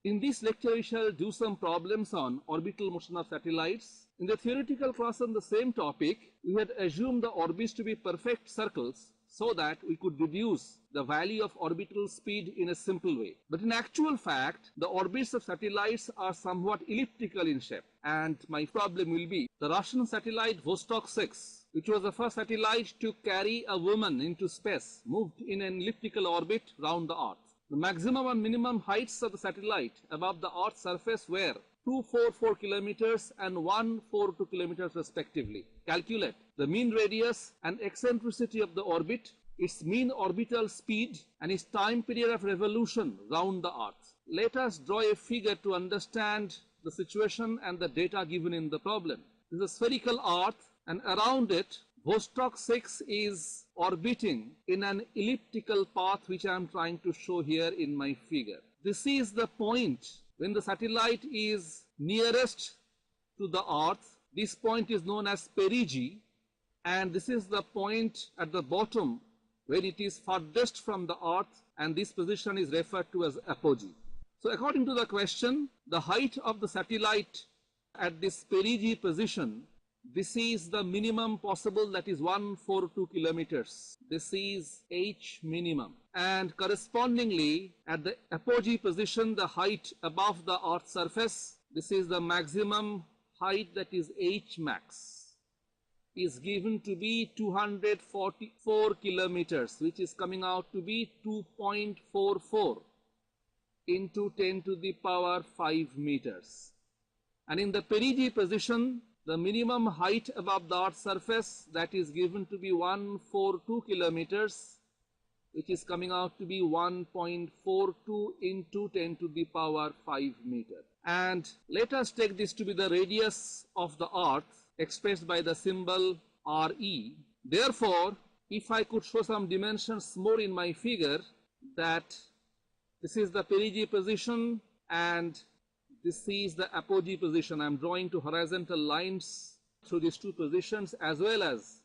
In this lecture, we shall do some problems on orbital motion of satellites. In the theoretical class on the same topic, we had assumed the orbits to be perfect circles so that we could deduce the value of orbital speed in a simple way. But in actual fact, the orbits of satellites are somewhat elliptical in shape. And my problem will be the Russian satellite Vostok 6, which was the first satellite to carry a woman into space, moved in an elliptical orbit round the Earth. The maximum and minimum heights of the satellite above the Earth's surface were 244 kilometers and 142 kilometers respectively. Calculate the mean radius and eccentricity of the orbit, its mean orbital speed, and its time period of revolution round the Earth. Let us draw a figure to understand the situation and the data given in the problem. This is a spherical Earth, and around it Vostok 6 is orbiting in an elliptical path, which I am trying to show here in my figure. This is the point when the satellite is nearest to the Earth. This point is known as perigee, and this is the point at the bottom where it is farthest from the Earth, and this position is referred to as apogee. So according to the question, the height of the satellite at this perigee position, this is the minimum possible, that is 142 kilometers. This is H minimum. And correspondingly, at the apogee position, the height above the Earth's surface, this is the maximum height, that is H max, is given to be 244 kilometers, which is coming out to be 2.44 into 10 to the power 5 meters. And in the perigee position, the minimum height above the Earth's surface, that is given to be 142 kilometers, which is coming out to be 1.42 into 10 to the power 5 meter. And let us take this to be the radius of the Earth, expressed by the symbol RE. Therefore, if I could show some dimensions more in my figure, that this is the perigee position and this is the apogee position. I am drawing two horizontal lines through these two positions, as well as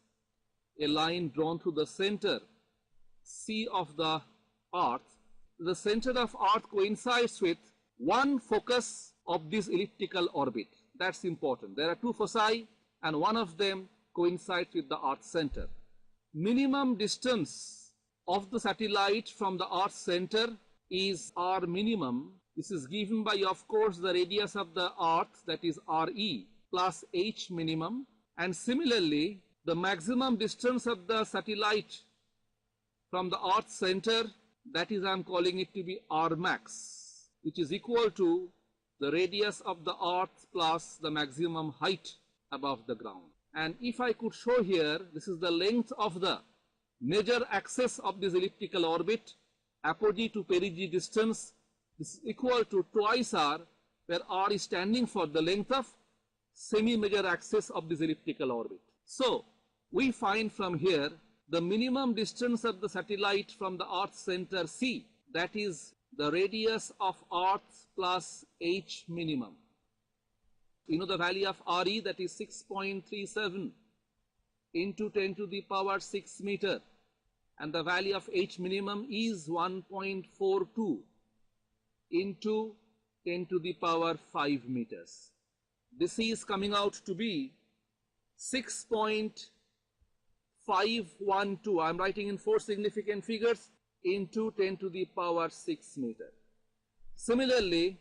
a line drawn through the center C of the Earth. The center of Earth coincides with one focus of this elliptical orbit. That's important. There are two foci, and one of them coincides with the Earth's center. Minimum distance of the satellite from the Earth's center is R minimum. This is given by, of course, the radius of the Earth, that is RE, plus H minimum. And similarly, the maximum distance of the satellite from the Earth's center, that is, I am calling it to be R max, which is equal to the radius of the Earth plus the maximum height above the ground. And if I could show here, this is the length of the major axis of this elliptical orbit, apogee to perigee distance. This is equal to twice R, where R is standing for the length of semi-major axis of this elliptical orbit. So we find from here the minimum distance of the satellite from the Earth's center C, that is the radius of Earth plus H minimum. You know the value of RE, that is 6.37 into 10 to the power 6 meter, and the value of H minimum is 1.42 into 10 to the power 5 meters. This is coming out to be 6.512. I am writing in 4 significant figures, into 10 to the power 6 meter. Similarly,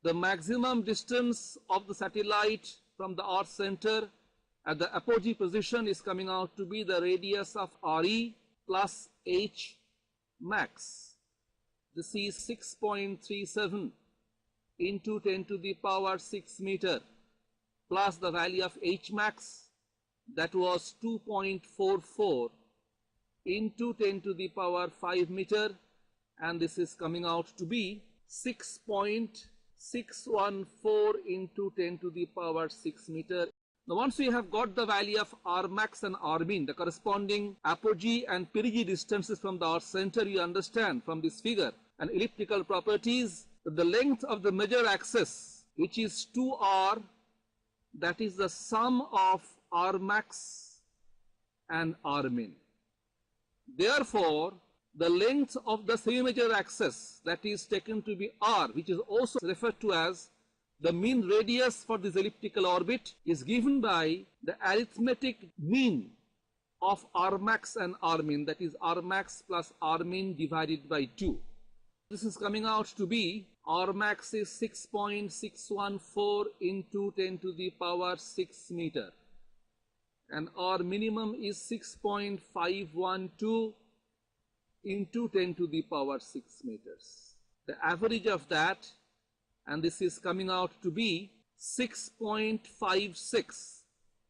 the maximum distance of the satellite from the Earth center at the apogee position is coming out to be the radius of RE plus H max. This is 6.37 into 10 to the power 6 meter, plus the value of H max, that was 2.44 into 10 to the power 5 meter, and this is coming out to be 6.614 into 10 to the power 6 meter. Now once we have got the value of R max and R min, the corresponding apogee and perigee distances from the Earth center, you understand from this figure and elliptical properties that the length of the major axis, which is 2R, that is the sum of R max and R min. Therefore, the length of the semi-major axis, that is taken to be r, which is also referred to as the mean radius for this elliptical orbit, is given by the arithmetic mean of r max and r min, that is r max plus r min divided by 2. This is coming out to be r max is 6.614 into 10 to the power 6 meter, and r minimum is 6.512 into 10 to the power 6 meters. The average of that, and this is coming out to be 6.56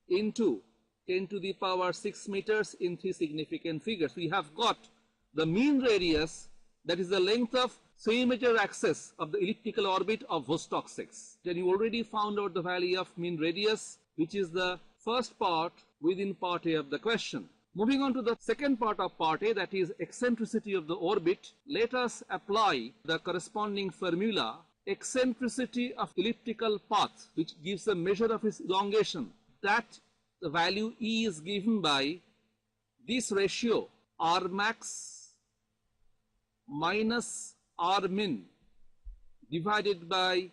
into 10 to the power 6 meters in three significant figures. We have got the mean radius, that is the length of semi-major axis of the elliptical orbit of Vostok 6. Then you already found out the value of mean radius, which is the first part within part A of the question. Moving on to the second part of part A, that is eccentricity of the orbit. Let us apply the corresponding formula. Eccentricity of elliptical path, which gives a measure of its elongation, that the value E is given by this ratio r max minus r min divided by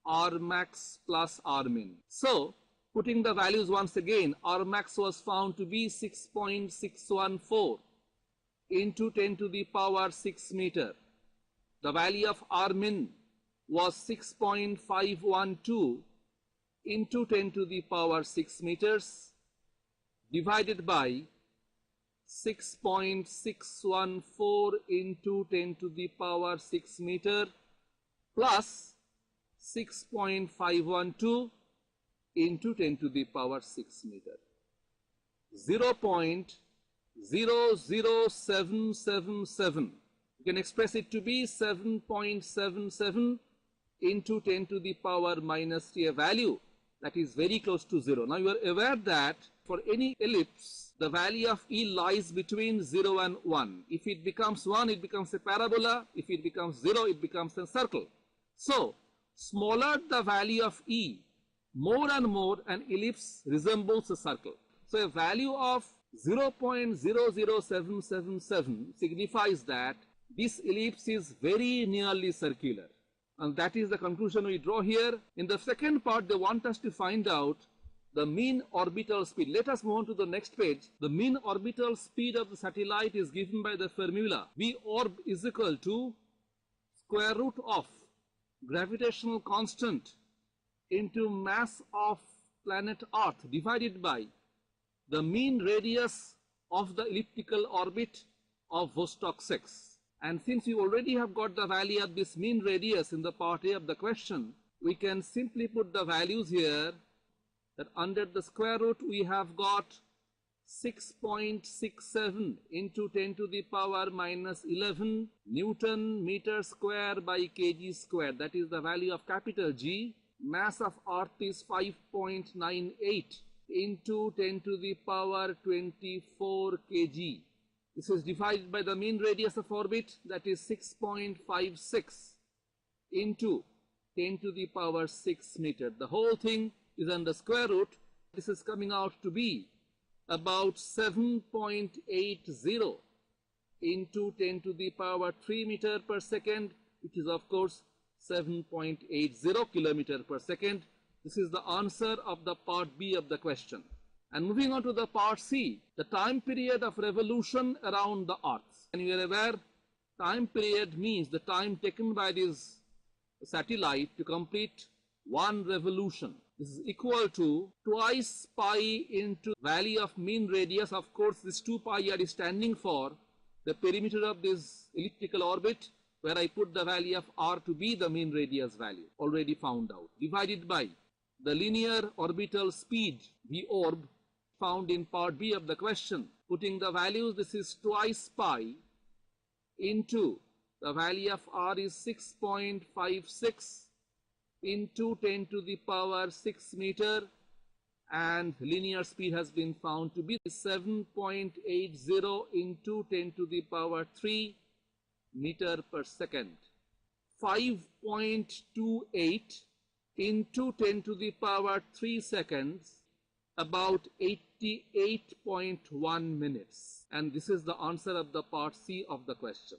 r max plus r min. So, putting the values once again, r max was found to be 6.614 into 10 to the power 6 meter. The value of r min was 6.512 into 10 to the power 6 meters divided by 6.614 into 10 to the power 6 meter plus 6.512 into 10 to the power 6 meter. 0.00777. You can express it to be 7.77 into 10 to the power minus t, a value that is very close to 0. Now you are aware that for any ellipse, the value of E lies between 0 and 1. If it becomes 1, it becomes a parabola. If it becomes 0, it becomes a circle. So, smaller the value of E, more and more an ellipse resembles a circle. So, a value of 0.00777 signifies that this ellipse is very nearly circular. And that is the conclusion we draw here. In the second part, they want us to find out the mean orbital speed. Let us move on to the next page. The mean orbital speed of the satellite is given by the formula V orb is equal to square root of gravitational constant into mass of planet Earth divided by the mean radius of the elliptical orbit of Vostok 6. And since we already have got the value of this mean radius in the part A of the question, we can simply put the values here, that under the square root we have got 6.67 into 10 to the power minus 11 Newton meter square by kg square. That is the value of capital G. Mass of Earth is 5.98 into 10 to the power 24 kg. This is divided by the mean radius of orbit, that is 6.56 into 10 to the power 6 meter. The whole thing is under square root. This is coming out to be about 7.80 into 10 to the power 3 meter per second, which is of course 7.80 kilometer per second. This is the answer of the part B of the question. And moving on to the part C, the time period of revolution around the Earth. And you are aware, time period means the time taken by this satellite to complete one revolution. This is equal to twice pi into value of mean radius. Of course, this 2 pi r is standing for the perimeter of this elliptical orbit, where I put the value of r to be the mean radius value, already found out, divided by the linear orbital speed, V orb, found in part B of the question. Putting the values, this is twice pi into the value of r is 6.56 into 10 to the power 6 meter, and linear speed has been found to be 7.80 into 10 to the power 3 meter per second. 5.28 into 10 to the power 3 seconds, about 88.1 minutes. And this is the answer of the part C of the question.